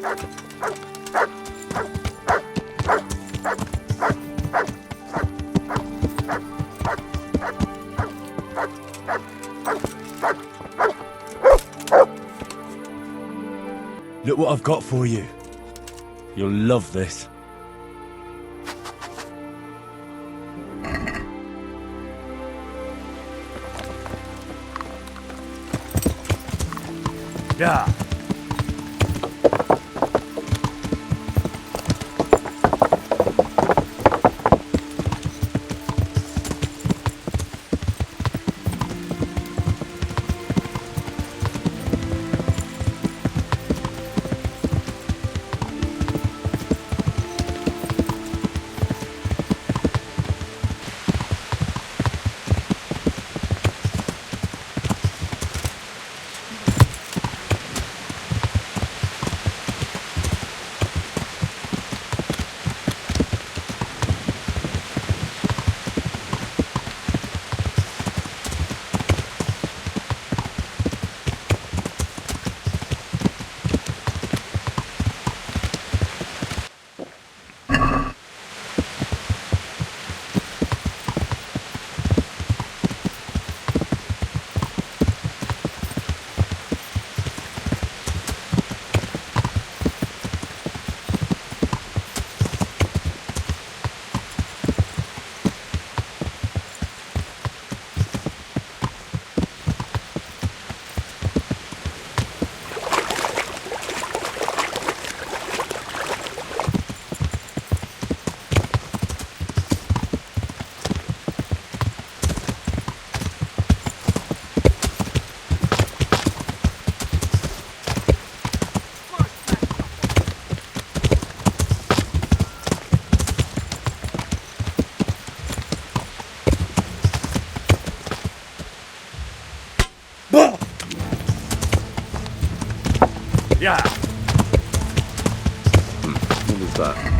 Look what I've got for you. You'll love this. Yeah. Yeah. What was that?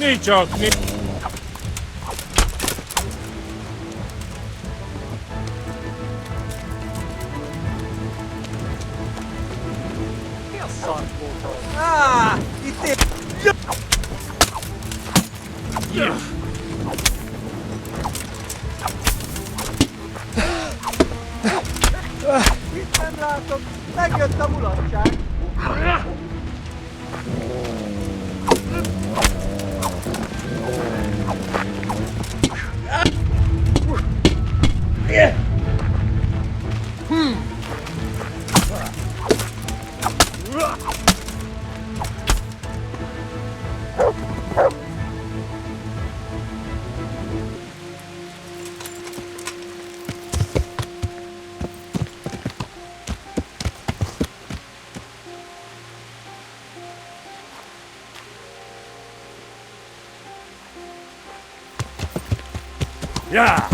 Niciok, Ah! Itti! Itt nem látok! Megjött a mulatság! Yeah.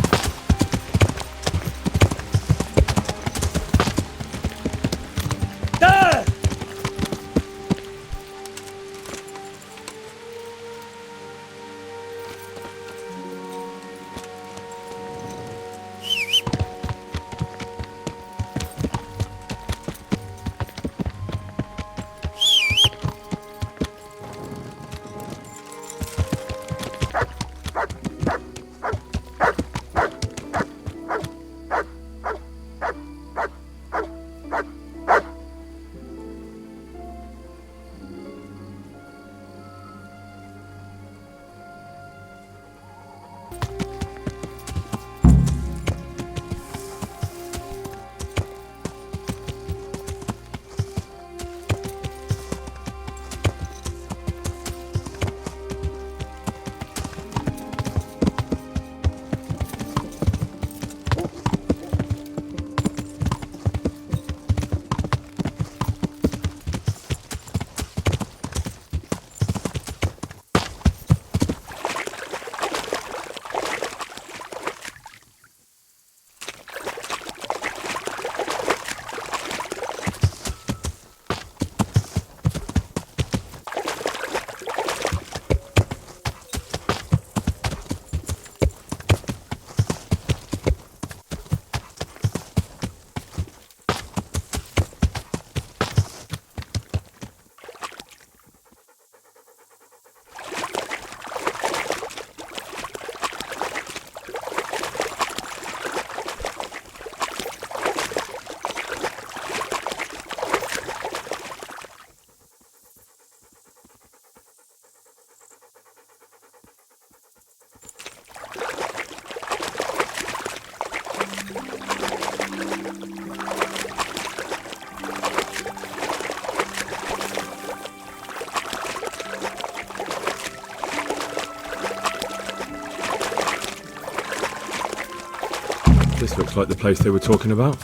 like the place they were talking about.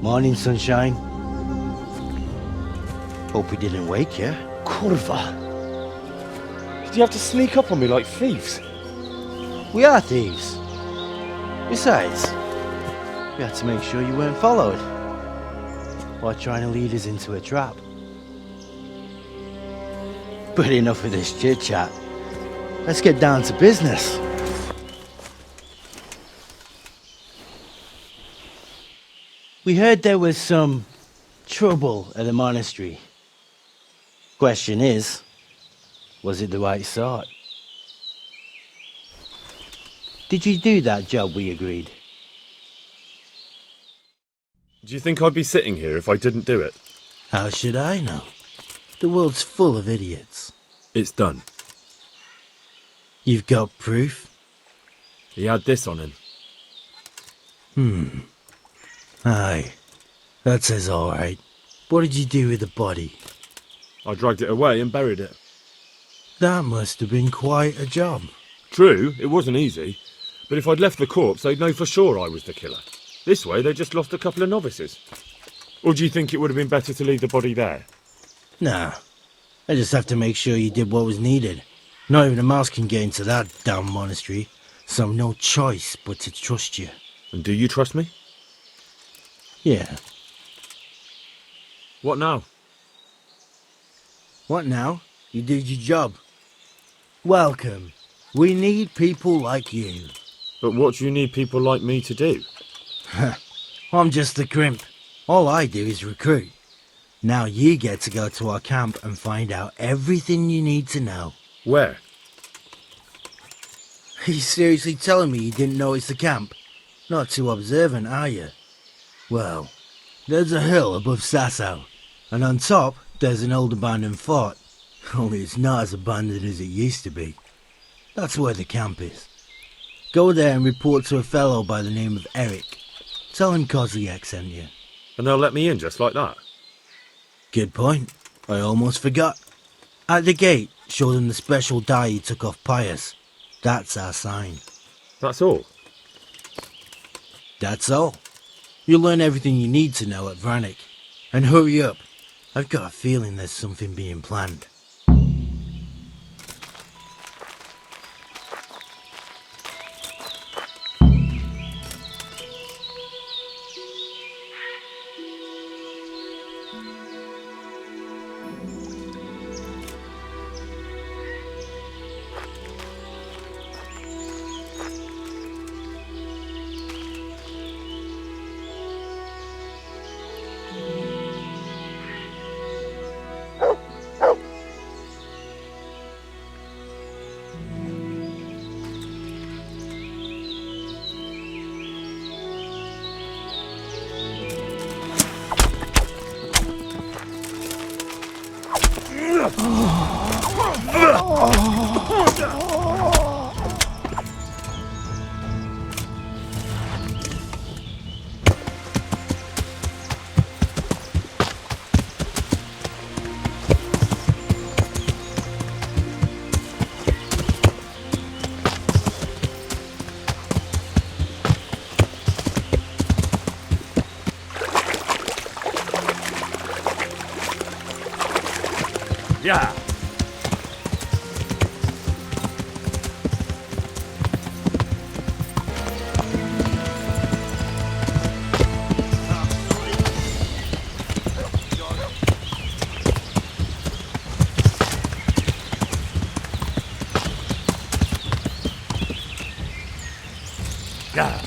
Morning, sunshine. Hope we didn't wake you. Kurva! Did you have to sneak up on me like thieves? We are thieves. Besides, we had to make sure you weren't followed while trying to lead us into a trap. But enough of this chit-chat. Let's get down to business. We heard there was some trouble at the monastery. Question is, was it the right sort? Did you do that job we agreed? Do you think I'd be sitting here if I didn't do it? How should I know? The world's full of idiots. It's done. You've got proof? He had this on him. Aye. That says alright. What did you do with the body? I dragged it away and buried it. That must have been quite a job. True, it wasn't easy. But if I'd left the corpse, they'd know for sure I was the killer. This way, they just lost a couple of novices. Or do you think it would have been better to leave the body there? Nah. I just have to make sure you did what was needed. Not even a mouse can get into that damn monastery, so no choice but to trust you. And do you trust me? Yeah. What now? What now? You did your job. Welcome. We need people like you. But what do you need people like me to do? I'm just the crimp. All I do is recruit. Now you get to go to our camp and find out everything you need to know. Where? Are you seriously telling me you didn't notice the camp? Not too observant, are you? Well, there's a hill above Sasau, and on top there's an old abandoned fort. Only it's not as abandoned as it used to be. That's where the camp is. Go there and report to a fellow by the name of Eric. Tell him Kozliak sent you. And they'll let me in just like that? Good point. I almost forgot. At the gate, show them the special dye you took off Pius. That's our sign. That's all? That's all. You'll learn everything you need to know at Vranik. And hurry up. I've got a feeling there's something being planned. Yeah. Yeah.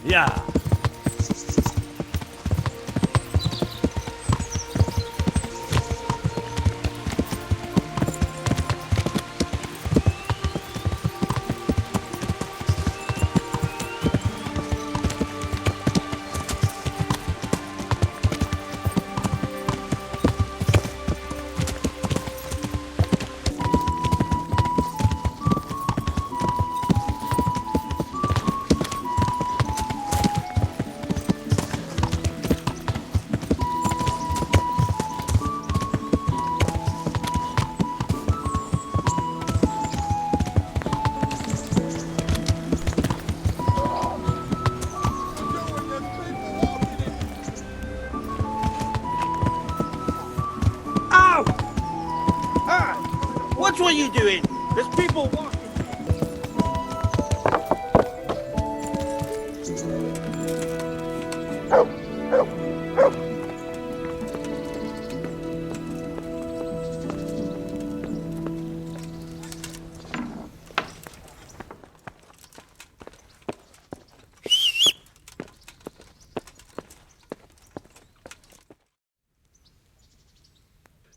Yeah. Ow! Ah! What were you doing? There's people walking.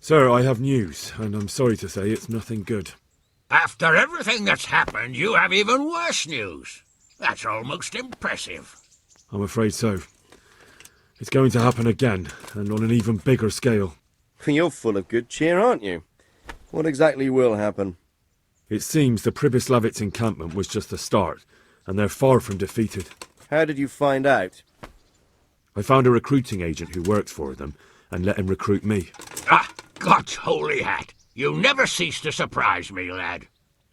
Sir, I have news, and I'm sorry to say it's nothing good. After everything that's happened, you have even worse news. That's almost impressive. I'm afraid so. It's going to happen again, and on an even bigger scale. You're full of good cheer, aren't you? What exactly will happen? It seems the Pribyslavitz encampment was just the start, and they're far from defeated. How did you find out? I found a recruiting agent who works for them, and let him recruit me. Ah, God's holy hat. You never cease to surprise me, lad.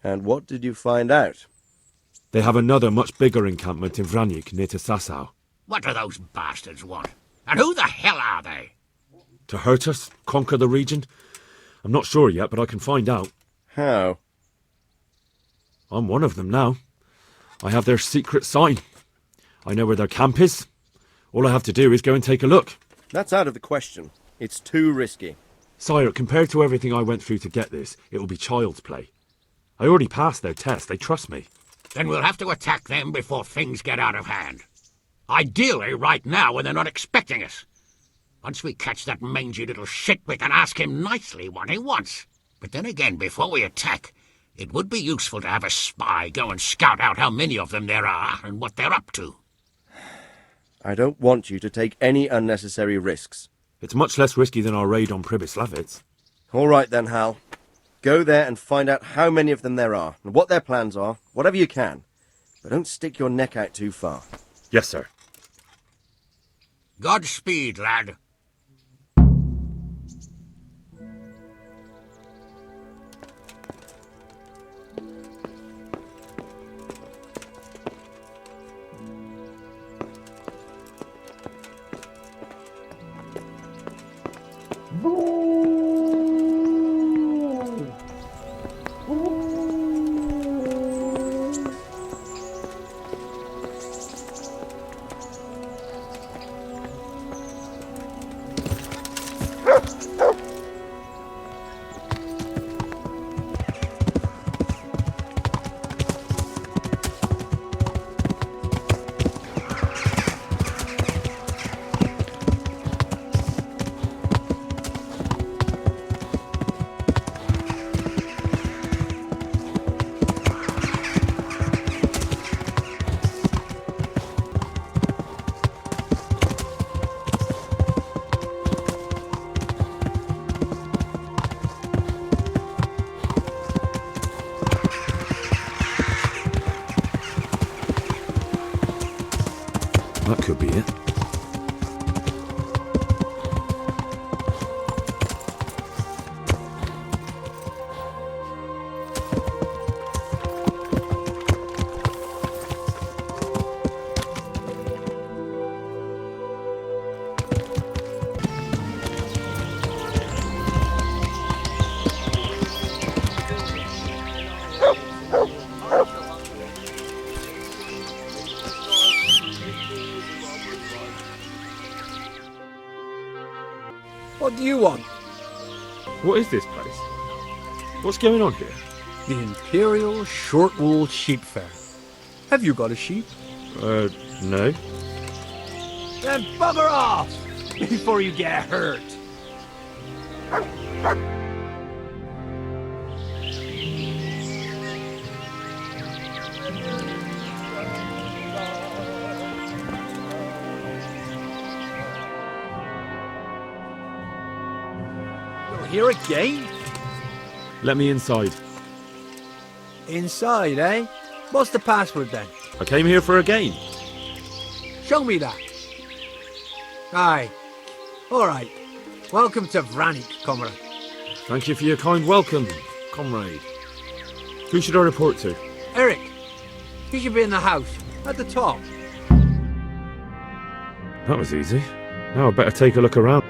And what did you find out? They have another much bigger encampment in Vranik near to Sasau. What do those bastards want? And who the hell are they? To hurt us? Conquer the region? I'm not sure yet, but I can find out. How? I'm one of them now. I have their secret sign. I know where their camp is. All I have to do is go and take a look. That's out of the question. It's too risky. Sire, compared to everything I went through to get this, it will be child's play. I already passed their test. They trust me. Then we'll have to attack them before things get out of hand. Ideally right now when they're not expecting us. Once we catch that mangy little shit, we can ask him nicely what he wants. But then again, before we attack, it would be useful to have a spy go and scout out how many of them there are and what they're up to. I don't want you to take any unnecessary risks. It's much less risky than our raid on Pribyslavitz. All right then, Hal. Go there and find out how many of them there are, and what their plans are, whatever you can. But don't stick your neck out too far. Yes, sir. Godspeed, lad. could be it. What do you want? What is this place? What's going on here? The Imperial Short-Wool Sheep Fair. Have you got a sheep? No. Then bugger off before you get hurt. You're here again? Let me inside. Inside, eh? What's the password then? I came here for a game. Show me that. Aye. All right. Welcome to Vranik, comrade. Thank you for your kind welcome, comrade. Who should I report to? Eric, he should be in the house, at the top. That was easy. Now I better take a look around.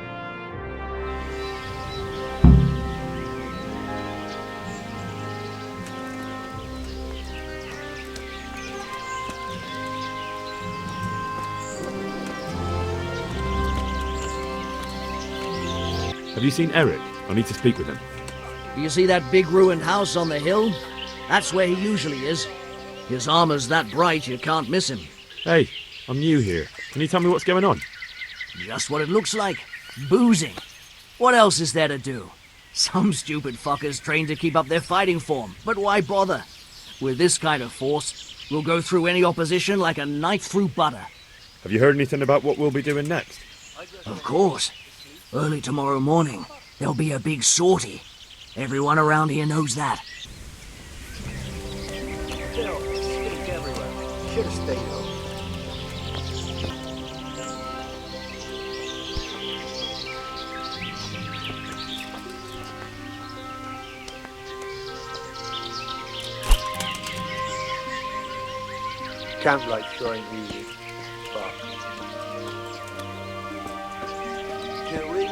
Have you seen Eric? I need to speak with him. Do you see that big ruined house on the hill? That's where he usually is. His armor's that bright you can't miss him. Hey, I'm new here. Can you tell me what's going on? Just what it looks like. Boozing. What else is there to do? Some stupid fuckers trained to keep up their fighting form, but why bother? With this kind of force, we'll go through any opposition like a knife through butter. Have you heard anything about what we'll be doing next? Of course. Early tomorrow morning, there'll be a big sortie. Everyone around here knows that. Still, stink everywhere. Should have stayed home. Camp life sure ain't easy, but Killing,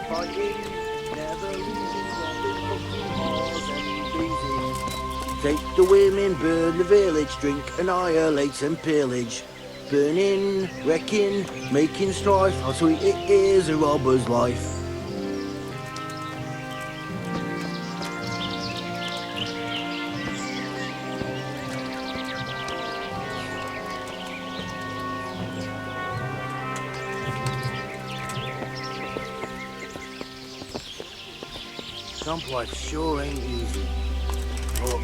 fighting, never losing, robbing, hooking, hard and beating. Take the women, burn the village, drink, annihilate and pillage. Burning, wrecking, making strife, how sweet it is a robber's life. Camp life sure ain't easy. Look.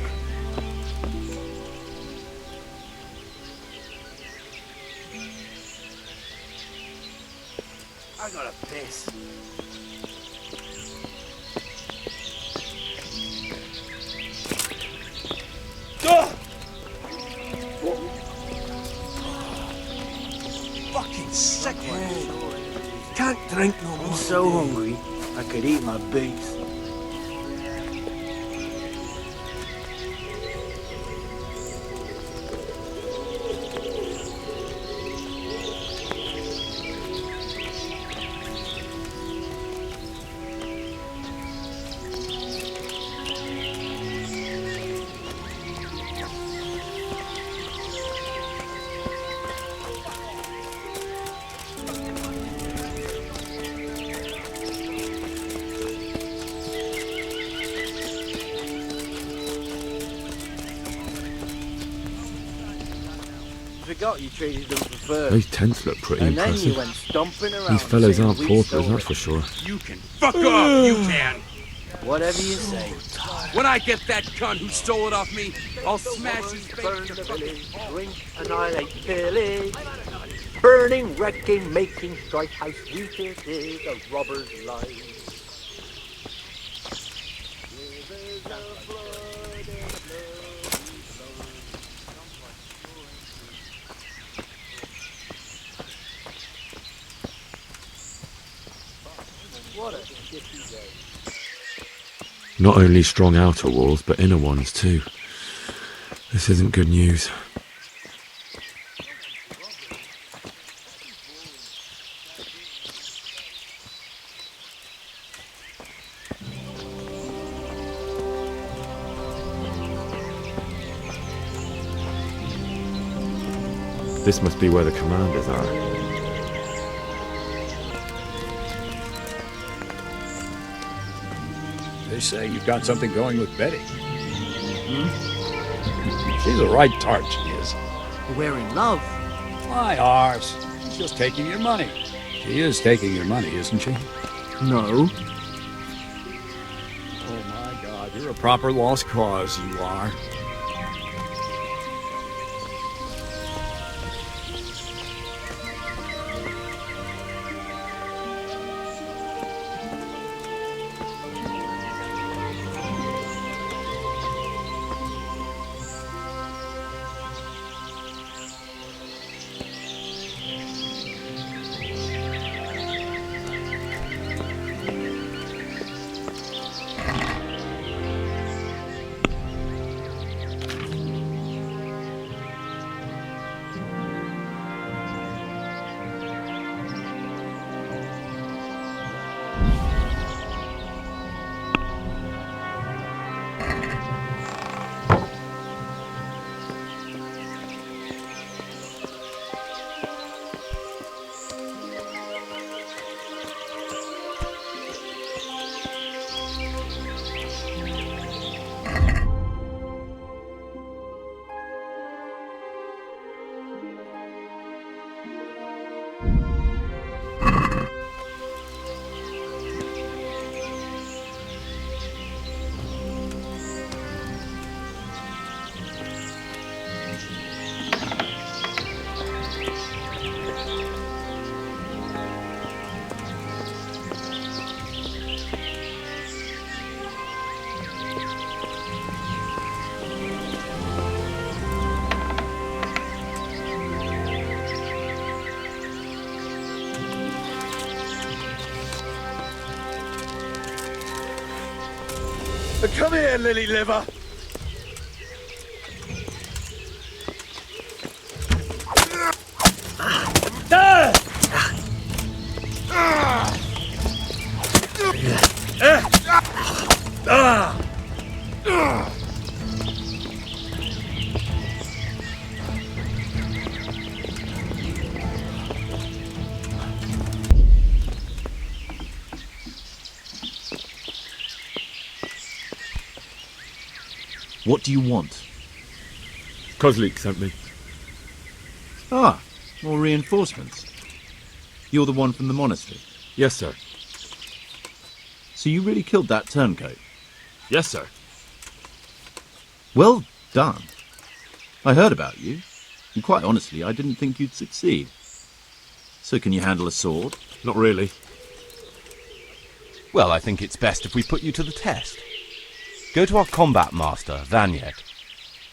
I gotta piss. Fucking sick, can't drink no more. I'm so hungry, I could eat my boots. Forgot you traded them for fur. Those tents look pretty And then you impressive. went stomping around. These fellows saying aren't we paupers, stole that's it. for sure. You can fuck off, you can. Whatever you say. When I get that cunt who stole it off me, I'll smash his face. burn the village, drink, annihilate, pillage. Burning, wrecking, making strife, how sweet it is a robber's life. What a shitty day. Not only strong outer walls, but inner ones too. This isn't good news. This must be where the commanders are. They say you've got something going with Betty. She's a right tart, she is. We're in love. My arse. She's just taking your money. She is taking your money, isn't she? No. Oh my God, you're a proper lost cause, you are. Come here, lily liver. What do you want? Kozlik sent me. Ah, more reinforcements. You're the one from the monastery. Yes, sir. So you really killed that turncoat? Yes, sir. Well done. I heard about you, and quite honestly, I didn't think you'd succeed. So can you handle a sword? Not really. Well, I think it's best if we put you to the test. Go to our combat master, Vranik.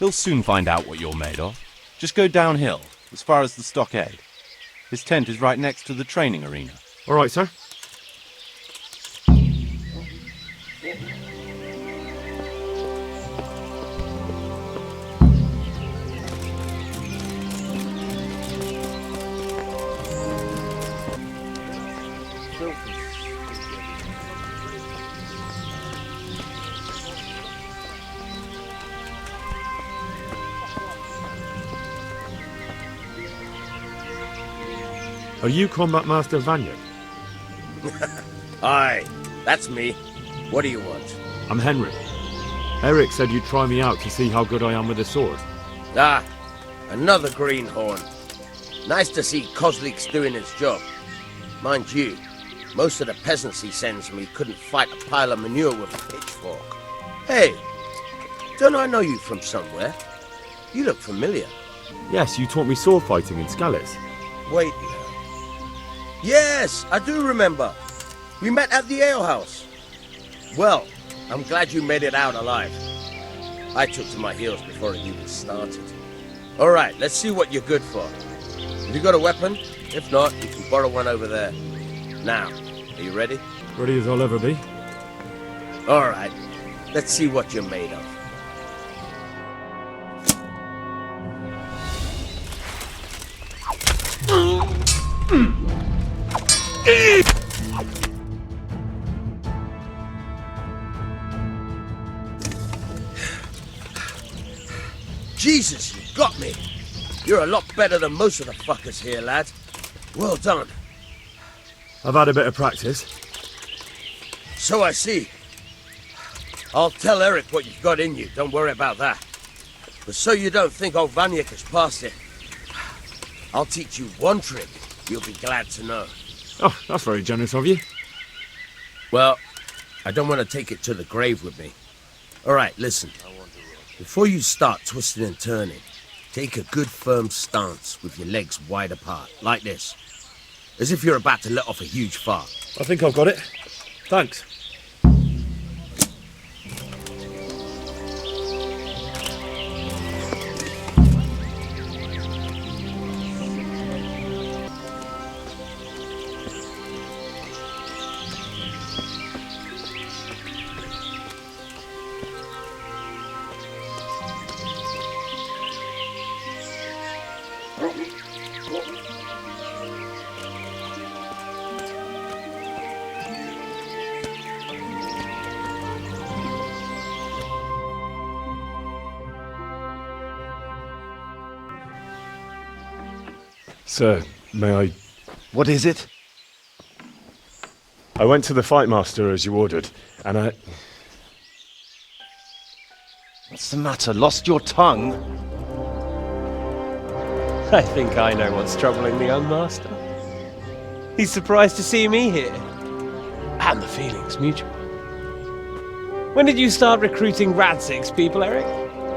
He'll soon find out what you're made of. Just go downhill, as far as the stockade. His tent is right next to the training arena. All right, sir. Are you Combat Master Vranik? Aye, that's me. What do you want? I'm Henry. Eric said you'd try me out to see how good I am with a sword. Ah, another greenhorn. Nice to see Kozlik's doing his job. Mind you, most of the peasants he sends me couldn't fight a pile of manure with a pitchfork. Hey, don't I know you from somewhere? You look familiar. Yes, you taught me sword fighting in Scalis. Wait now. Yes, I do remember. We met at the alehouse. Well, I'm glad you made it out alive. I took to my heels before it even started. All right, let's see what you're good for. Have you got a weapon? If not, you can borrow one over there. Now, are you ready? Ready as I'll ever be. All right, let's see what you're made of. Jesus, you got me. You're a lot better than most of the fuckers here, lad. Well done. I've had a bit of practice. So I see. I'll tell Eric what you've got in you, don't worry about that. But so you don't think old Vranik has passed it, I'll teach you one trick you'll be glad to know. Oh, that's very generous of you. Well, I don't want to take it to the grave with me. All right, listen. Before you start twisting and turning, take a good firm stance with your legs wide apart, like this. As if you're about to let off a huge fart. I think I've got it. Thanks. Sir, may I... What is it? I went to the fight master as you ordered, and I... What's the matter? Lost your tongue? I think I know what's troubling the young master. He's surprised to see me here. And the feeling's mutual. When did you start recruiting Radzig's people, Eric?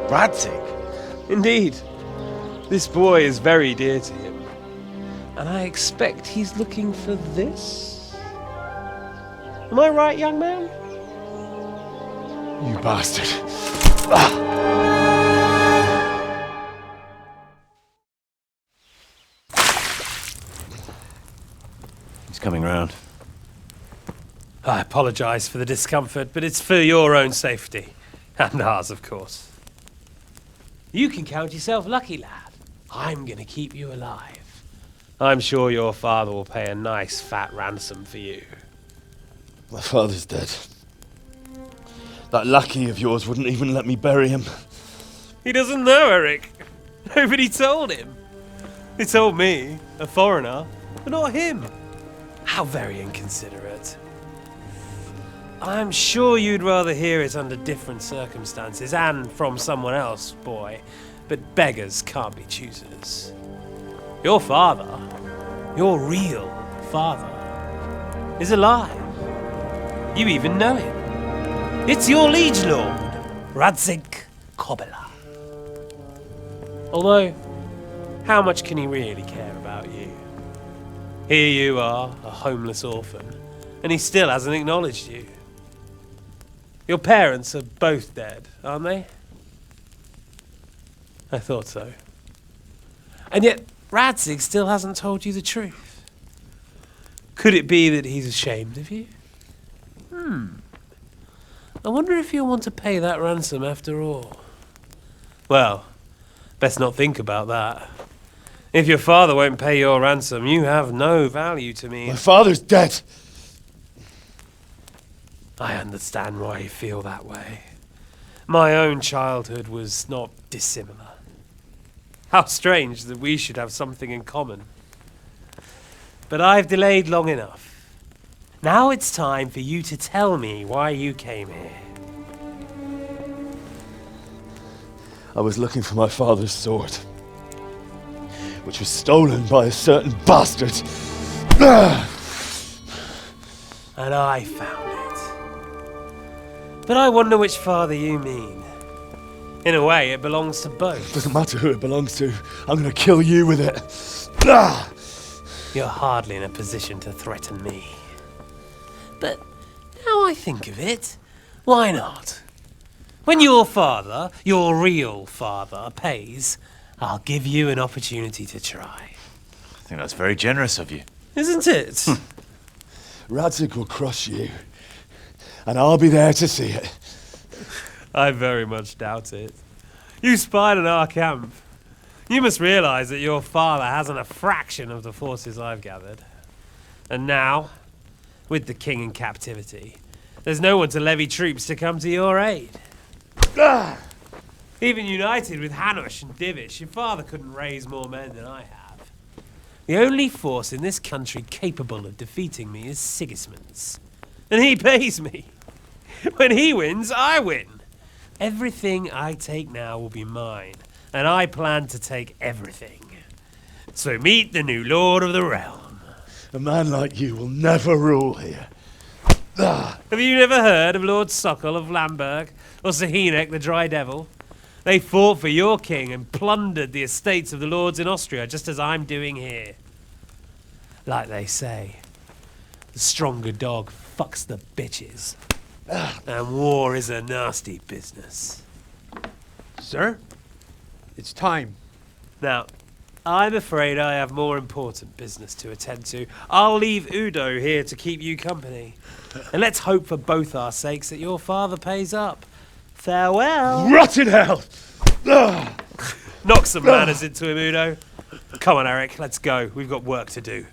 Radzig? Indeed. This boy is very dear to him. And I expect he's looking for this? Am I right, young man? You bastard. He's coming round. I apologise for the discomfort, but it's for your own safety. And ours, of course. You can count yourself lucky, lad. I'm gonna keep you alive. I'm sure your father will pay a nice fat ransom for you. My father's dead. That lackey of yours wouldn't even let me bury him. He doesn't know, Eric. Nobody told him. He told me, a foreigner, but not him. How very inconsiderate. I'm sure you'd rather hear it under different circumstances and from someone else, boy. But beggars can't be choosers. Your father, your real father, is alive. You even know him. It's your liege lord, Radzik Kobyla. Although, how much can he really care about you? Here you are, a homeless orphan, and he still hasn't acknowledged you. Your parents are both dead, aren't they? I thought so. And yet, Radzik still hasn't told you the truth. Could it be that he's ashamed of you? I wonder if you'll want to pay that ransom after all. Well, best not think about that. If your father won't pay your ransom, you have no value to me. My father's dead! I understand why you feel that way. My own childhood was not dissimilar. How strange that we should have something in common. But I've delayed long enough. Now it's time for you to tell me why you came here. I was looking for my father's sword, which was stolen by a certain bastard. And I found it. But I wonder which father you mean. In a way, it belongs to both. Doesn't matter who it belongs to. I'm gonna kill you with it. You're hardly in a position to threaten me. But now I think of it, why not? When your father, your real father, pays, I'll give you an opportunity to try. I think that's very generous of you. Isn't it? Radzig will crush you. And I'll be there to see it. I very much doubt it. You spied on our camp. You must realise that your father hasn't a fraction of the forces I've gathered. And now, with the king in captivity, there's no one to levy troops to come to your aid. Even united with Hanush and Divish, your father couldn't raise more men than I have. The only force in this country capable of defeating me is Sigismund's. And he pays me. When he wins, I win. Everything I take now will be mine, and I plan to take everything. So meet the new lord of the realm. A man like you will never rule here. Have you never heard of Lord Sokol of Lamberg, or Sir Henrik the Dry Devil? They fought for your king and plundered the estates of the lords in Austria, just as I'm doing here. Like they say, the stronger dog fucks the bitches. And war is a nasty business. Sir, it's time. Now, I'm afraid I have more important business to attend to. I'll leave Udo here to keep you company. And let's hope for both our sakes that your father pays up. Farewell. Rotted hell! Knock some manners into him, Udo. Come on, Eric, let's go. We've got work to do.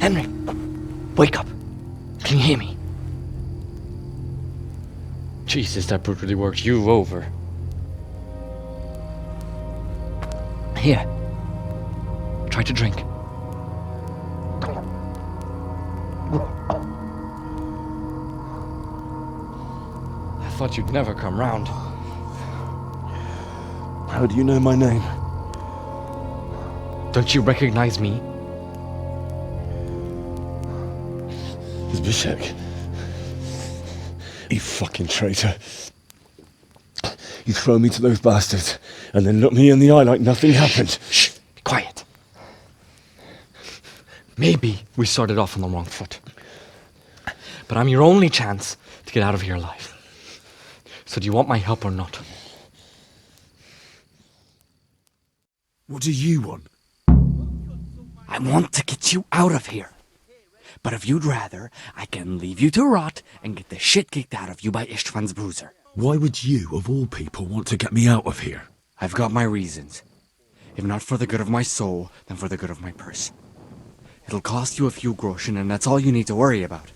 Henry, wake up. Can you hear me? Jesus, that brutally worked you over. Here. Try to drink. I thought you'd never come round. How do you know my name? Don't you recognize me? Zbyszek. You fucking traitor. You throw me to those bastards and then look me in the eye like nothing happened. Shh! Be quiet. Maybe we started off on the wrong foot. But I'm your only chance to get out of here alive. So do you want my help or not? What do you want? I want to get you out of here. But if you'd rather, I can leave you to rot and get the shit kicked out of you by Istvan's bruiser. Why would you, of all people, want to get me out of here? I've got my reasons. If not for the good of my soul, then for the good of my purse. It'll cost you a few groschen, and that's all you need to worry about.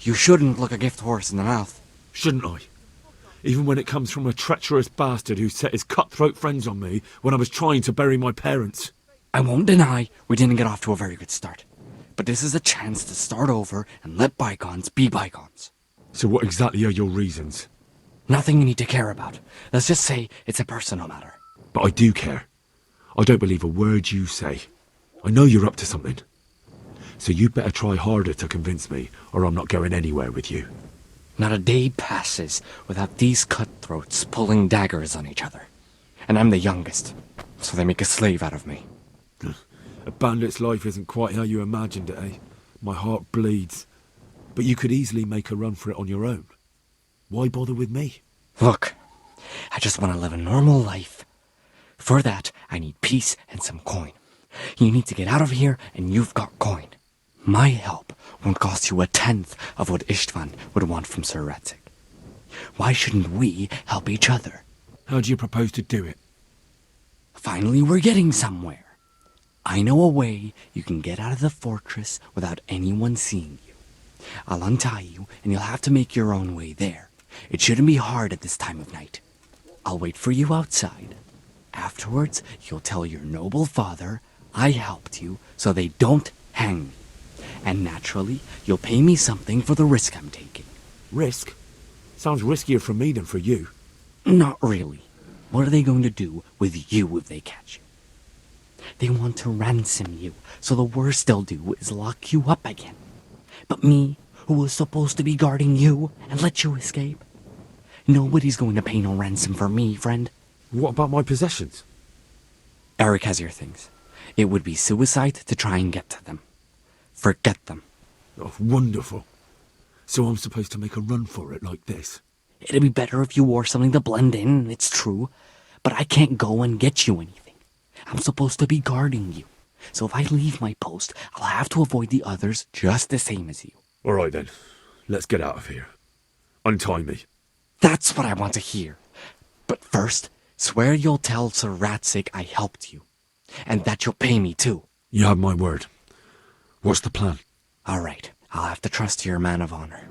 You shouldn't look a gift horse in the mouth. Shouldn't I? Even when it comes from a treacherous bastard who set his cutthroat friends on me when I was trying to bury my parents. I won't deny we didn't get off to a very good start. But this is a chance to start over and let bygones be bygones. So what exactly are your reasons? Nothing you need to care about. Let's just say it's a personal matter. But I do care. I don't believe a word you say. I know you're up to something. So you better try harder to convince me, or I'm not going anywhere with you. Not a day passes without these cutthroats pulling daggers on each other. And I'm the youngest, so they make a slave out of me. A bandit's life isn't quite how you imagined it, eh? My heart bleeds. But you could easily make a run for it on your own. Why bother with me? Look, I just want to live a normal life. For that, I need peace and some coin. You need to get out of here, and you've got coin. My help won't cost you a tenth of what Istvan would want from Sir Radzig. Why shouldn't we help each other? How do you propose to do it? Finally, we're getting somewhere. I know a way you can get out of the fortress without anyone seeing you. I'll untie you, and you'll have to make your own way there. It shouldn't be hard at this time of night. I'll wait for you outside. Afterwards, you'll tell your noble father I helped you so they don't hang me. And naturally, you'll pay me something for the risk I'm taking. Risk? Sounds riskier for me than for you. Not really. What are they going to do with you if they catch you? They want to ransom you, so the worst they'll do is lock you up again. But me, who was supposed to be guarding you and let you escape? Nobody's going to pay no ransom for me, friend. What about my possessions? Eric has your things. It would be suicide to try and get to them. Forget them. Oh, wonderful. So I'm supposed to make a run for it like this? It'd be better if you wore something to blend in, it's true. But I can't go and get you anything. I'm supposed to be guarding you. So if I leave my post, I'll have to avoid the others just the same as you. All right then, let's get out of here. Untie me. That's what I want to hear. But first, swear you'll tell Sir Ratsig I helped you. And that you'll pay me too. You have my word. What's the plan? All right, I'll have to trust your man of honor.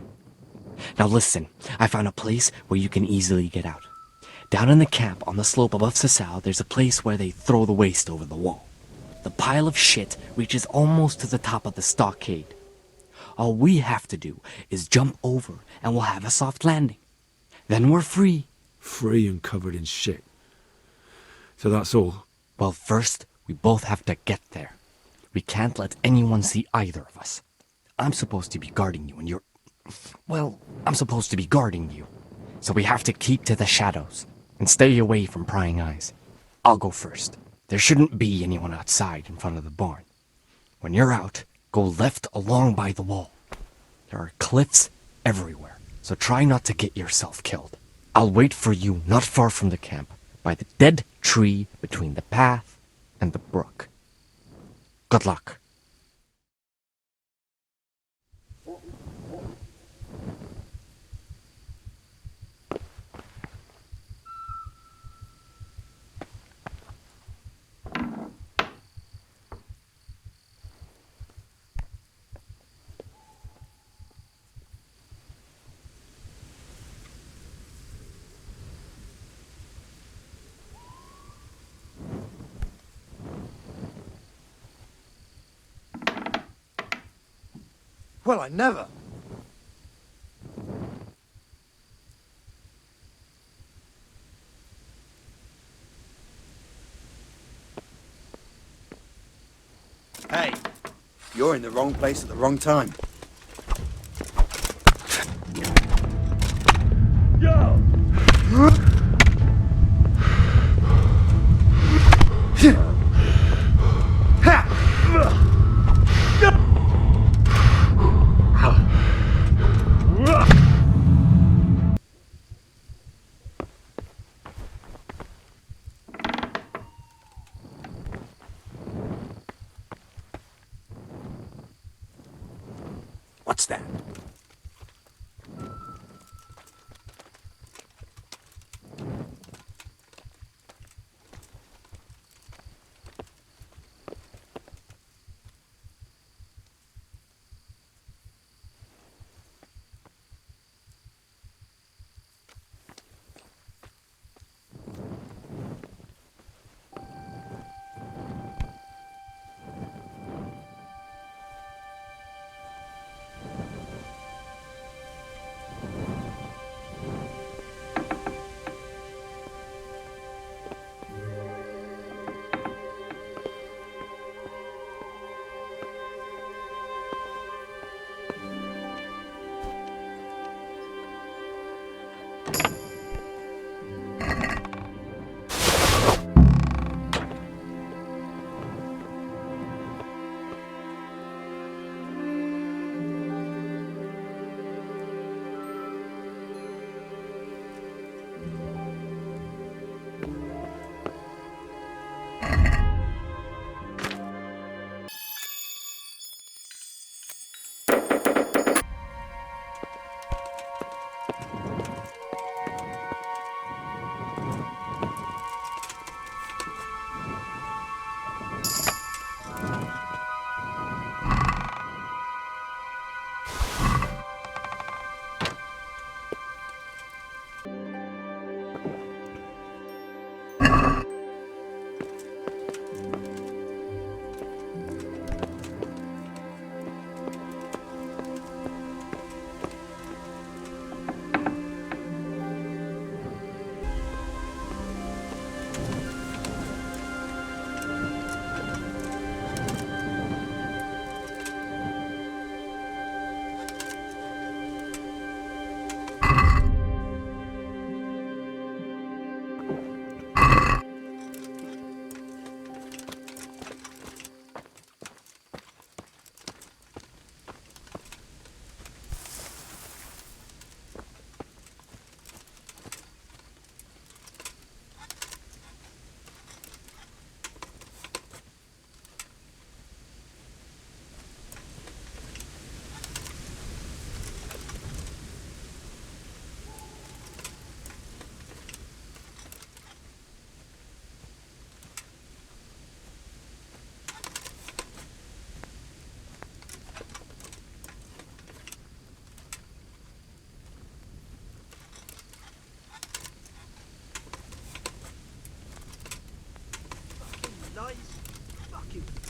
Now listen, I found a place where you can easily get out. Down in the camp on the slope above Sasau, there's a place where they throw the waste over the wall. The pile of shit reaches almost to the top of the stockade. All we have to do is jump over and we'll have a soft landing. Then we're free. Free and covered in shit. So that's all? Well, first, we both have to get there. We can't let anyone see either of us. I'm supposed to be guarding you and you're... Well, I'm supposed to be guarding you. So we have to keep to the shadows and stay away from prying eyes. I'll go first. There shouldn't be anyone outside in front of the barn. When you're out, go left along by the wall. There are cliffs everywhere, so try not to get yourself killed. I'll wait for you not far from the camp, by the dead tree between the path and the brook. Good luck. Well, I never. Hey, you're in the wrong place at the wrong time. What's that?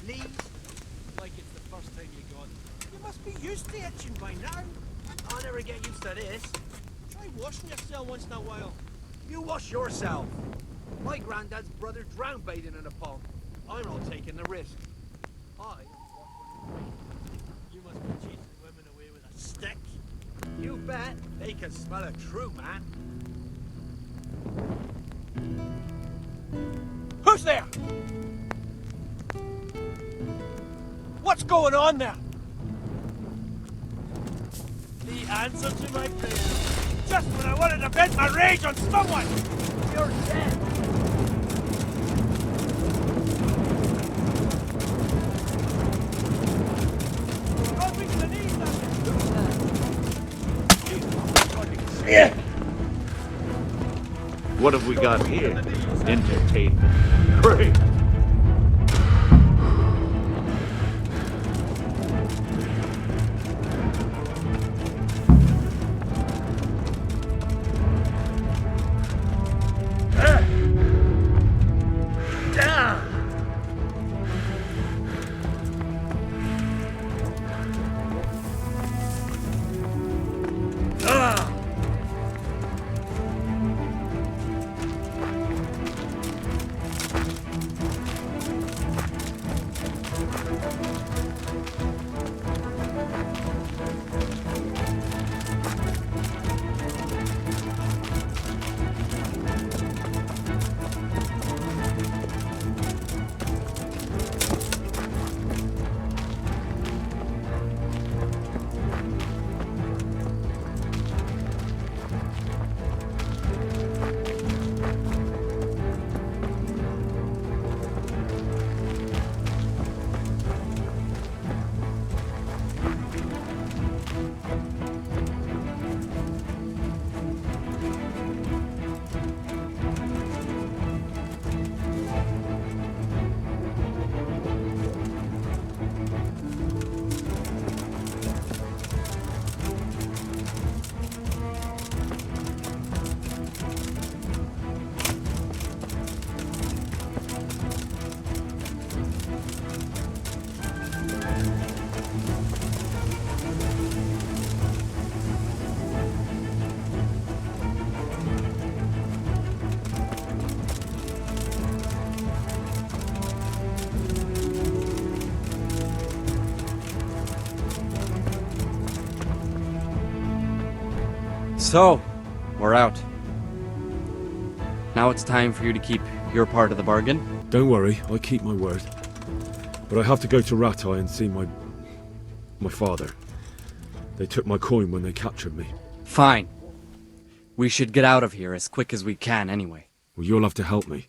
please. Like it's the first time you got them. You must be used to itching by now. I'll never get used to this. Try washing yourself once in a while. You wash yourself. My granddad's brother drowned bathing in a pond. I'm not taking the risk. You must be chasing women away with a stick. You bet. They can smell a true man. Who's there? What's going on there? The answer to my prayer. Just when I wanted to vent my rage on someone! You're dead. Don't reach the knees, Yeah. What have we got here? Entertainment. Great. So, we're out. Now it's time for you to keep your part of the bargain. Don't worry, I keep my word. But I have to go to Rattay and see my father. They took my coin when they captured me. Fine. We should get out of here as quick as we can anyway. Well, you'll have to help me.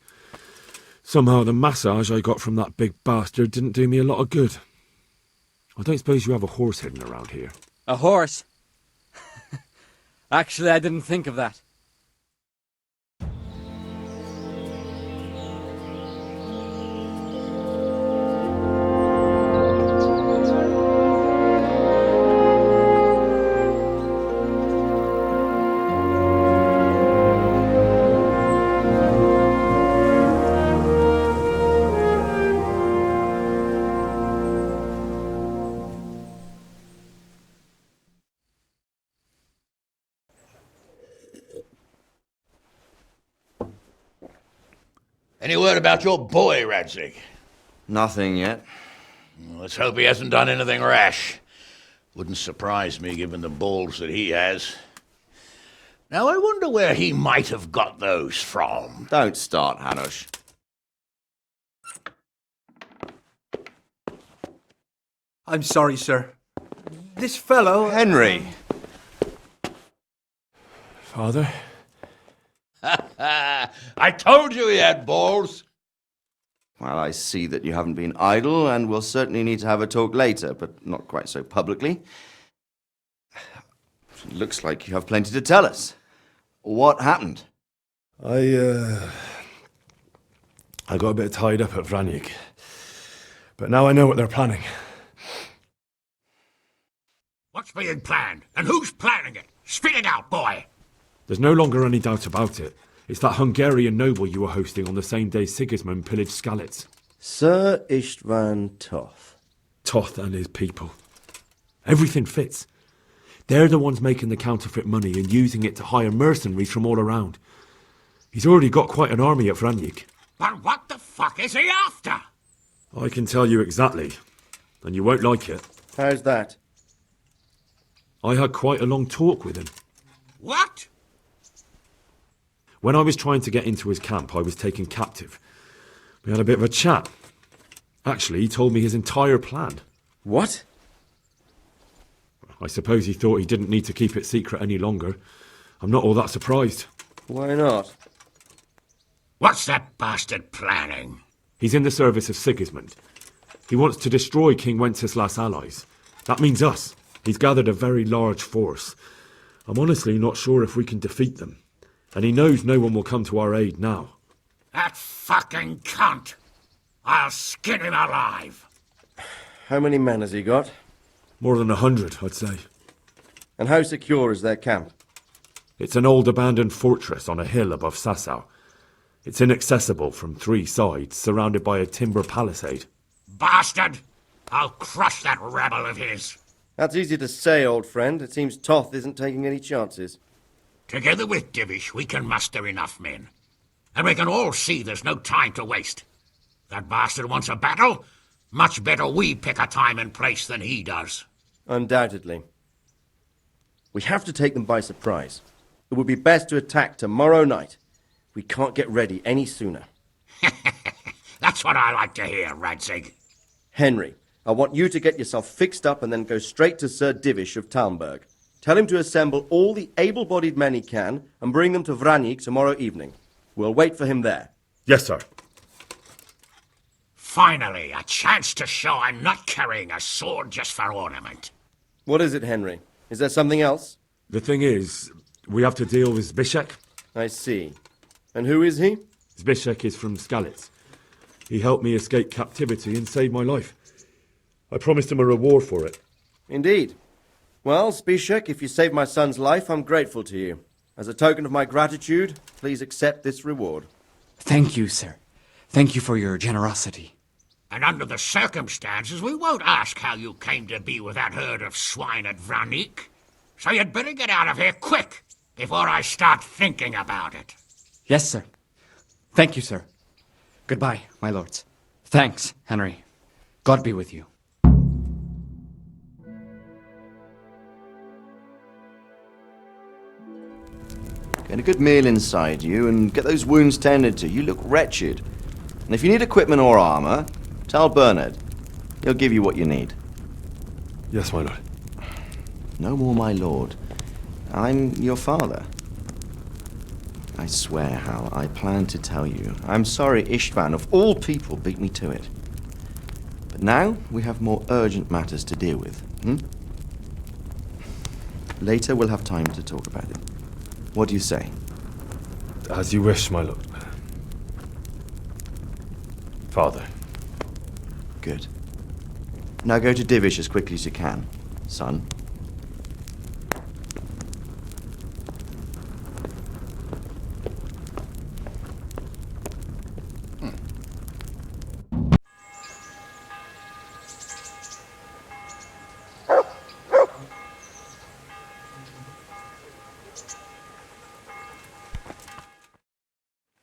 Somehow the massage I got from that big bastard didn't do me a lot of good. I don't suppose you have a horse hidden around here. A horse? Actually, I didn't think of that. Any word about your boy, Radzig? Nothing yet. Let's hope he hasn't done anything rash. Wouldn't surprise me, given the balls that he has. Now, I wonder where he might have got those from. Don't start, Hanush. I'm sorry, sir. This fellow... Henry! Father? I told you he had balls. Well, I see that you haven't been idle, and we'll certainly need to have a talk later, but not quite so publicly. It looks like you have plenty to tell us. What happened? I got a bit tied up at Vranik. But now I know what they're planning. What's being planned? And who's planning it? Spit it out, boy! There's no longer any doubt about it. It's that Hungarian noble you were hosting on the same day Sigismund pillaged Skalitz. Sir Istvan Toth. Toth and his people. Everything fits. They're the ones making the counterfeit money and using it to hire mercenaries from all around. He's already got quite an army at Vranik. But what the fuck is he after? I can tell you exactly, and you won't like it. How's that? I had quite a long talk with him. What? When I was trying to get into his camp, I was taken captive. We had a bit of a chat. Actually, he told me his entire plan. What? I suppose he thought he didn't need to keep it secret any longer. I'm not all that surprised. Why not? What's that bastard planning? He's in the service of Sigismund. He wants to destroy King Wenceslas' allies. That means us. He's gathered a very large force. I'm honestly not sure if we can defeat them. And he knows no one will come to our aid now. That fucking cunt! I'll skin him alive! How many men has he got? More than 100, I'd say. And how secure is their camp? It's an old abandoned fortress on a hill above Sasau. It's inaccessible from 3 sides, surrounded by a timber palisade. Bastard! I'll crush that rebel of his! That's easy to say, old friend. It seems Toth isn't taking any chances. Together with Divish, we can muster enough men. And we can all see there's no time to waste. That bastard wants a battle. Much better we pick a time and place than he does. Undoubtedly. We have to take them by surprise. It would be best to attack tomorrow night. We can't get ready any sooner. That's what I like to hear, Radzig. Henry, I want you to get yourself fixed up and then go straight to Sir Divish of Talmberg. Tell him to assemble all the able-bodied men he can and bring them to Vranik tomorrow evening. We'll wait for him there. Yes, sir. Finally, a chance to show I'm not carrying a sword just for ornament. What is it, Henry? Is there something else? The thing is, we have to deal with Zbyszek. I see. And who is he? Zbyszek is from Skalitz. He helped me escape captivity and saved my life. I promised him a reward for it. Indeed. Well, Zbyszek, if you saved my son's life, I'm grateful to you. As a token of my gratitude, please accept this reward. Thank you, sir. Thank you for your generosity. And under the circumstances, we won't ask how you came to be with that herd of swine at Vranik. So you'd better get out of here quick, before I start thinking about it. Yes, sir. Thank you, sir. Goodbye, my lords. Thanks, Henry. God be with you. Get a good meal inside you and get those wounds tended to. You look wretched. And if you need equipment or armor, tell Bernard. He'll give you what you need. Yes, my lord. No more, my lord. I'm your father. I swear, Hal, I plan to tell you. I'm sorry Istvan, of all people, beat me to it. But now we have more urgent matters to deal with. Later we'll have time to talk about it. What do you say? As you wish, my lord. Father. Good. Now go to Divish as quickly as you can, son.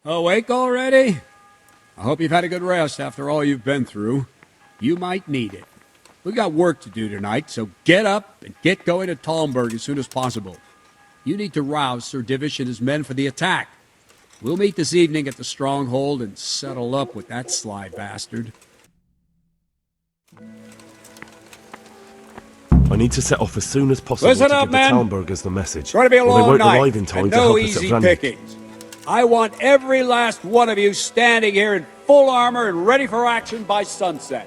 Awake already? I hope you've had a good rest after all you've been through. You might need it. We've got work to do tonight, so get up and get going to Talmberg as soon as possible. You need to rouse Sir Divish and his men for the attack. We'll meet this evening at the stronghold and settle up with that sly bastard. I need to set off as soon as possible Listen to up, give men. the Talmbergers the message. It's going to be a or long they won't night, arrive in time and to no help us easy at Vranik. pickings. I want every last one of you standing here in full armor and ready for action by sunset.